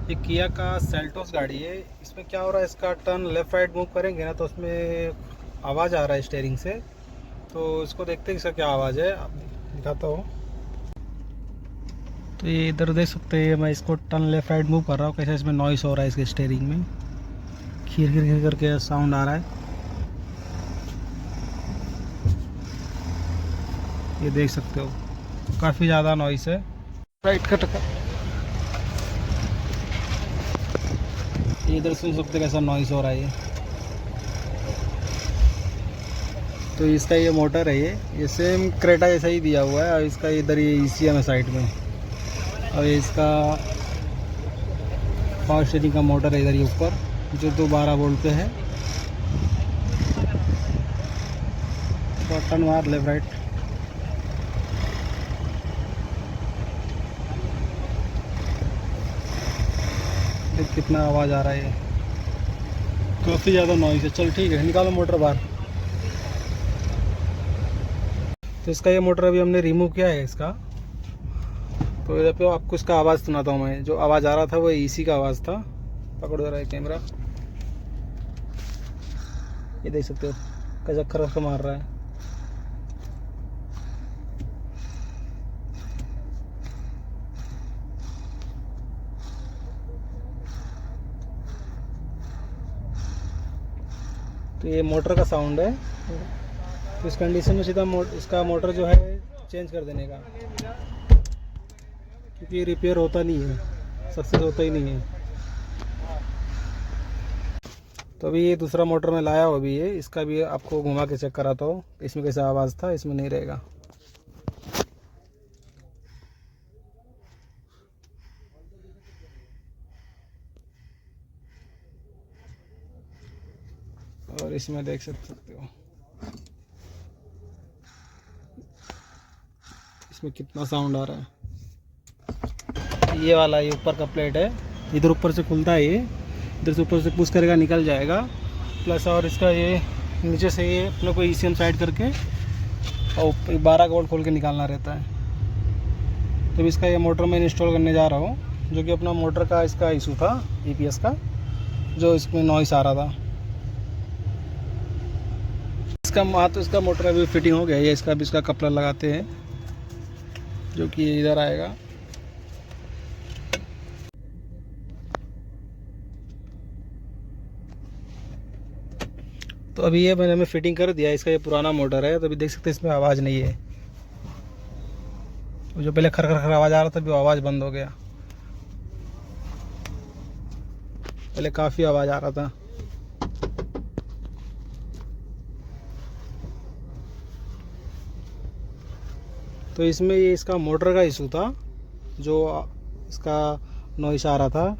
ये किया का सेल्टोस गाड़ी है। इसमें क्या हो रहा है, इसका टर्न लेफ़्ट राइट मूव करेंगे ना तो उसमें आवाज़ आ रहा है स्टीयरिंग से। तो इसको देखते हैं इसका क्या आवाज़ है, आप दिखाता हूँ। तो ये इधर देख सकते हैं, मैं इसको टर्न लेफ़्ट राइट मूव कर रहा हूँ, कैसे इसमें नॉइस हो रहा है इसके स्टीयरिंग में, खीर खीर खीर करके साउंड आ रहा है। ये देख सकते हो काफ़ी ज़्यादा नॉइस है। राइट का टक्कर ये इधर सुन सकते कैसा नॉइस हो रहा है ये। तो इसका ये मोटर है, ये सेम क्रेटा जैसा ही दिया हुआ है। और इसका इधर ये ECM है साइड में। और ये इसका पावर स्टीयरिंग का मोटर है इधर ये ऊपर, जो 212 वोल्ट पे है। तो टर्न मार लेफ्ट राइट। देख कितना आवाज़ आ रहा है, ये काफ़ी ज़्यादा नॉइस है। चल ठीक है, निकालो मोटर बाहर। तो इसका ये मोटर अभी हमने रिमूव किया है इसका। तो इधर पे आपको इसका आवाज़ सुनाता हूँ मैं। जो आवाज़ आ रहा था वो AC का आवाज़ था। पकड़ो रहा है कैमरा, ये देख सकते हो कैसा खरख मार रहा है। तो ये मोटर का साउंड है। तो इस कंडीशन में सीधा इसका मोटर जो है चेंज कर देने का, क्योंकि ये रिपेयर होता नहीं है, सक्सेस होता ही नहीं है। तो अभी ये दूसरा मोटर में लाया हो, अभी ये इसका भी आपको घुमा के चेक कराता हूँ इसमें कैसा आवाज़ था, इसमें नहीं रहेगा। और इसमें देख सकते हो इसमें कितना साउंड आ रहा है। ये वाला ये ऊपर का प्लेट है, इधर ऊपर से खुलता है, ये इधर से ऊपर से पुश करेगा निकल जाएगा। प्लस और इसका ये नीचे से ये अपने को ECM साइड करके और 12 वोल्ट खोल के निकालना रहता है। तो इसका ये मोटर मैं इंस्टॉल करने जा रहा हूँ, जो कि अपना मोटर का इसका इशू था EPS का, जो इसमें नॉइस आ रहा था। इसका तो इसका मोटर अभी फिटिंग हो गया है। इसका भी इसका कपलर लगाते हैं, जो कि इधर आएगा। तो अभी ये मैंने फिटिंग कर दिया। इसका ये पुराना मोटर है, तो अभी देख सकते हैं इसमें आवाज़ नहीं है। जो पहले खर खर खर आवाज़ आ रहा था, अभी आवाज़ बंद हो गया। पहले काफ़ी आवाज़ आ रहा था। तो इसमें ये इसका मोटर का इशू था, जो इसका नॉइस आ रहा था।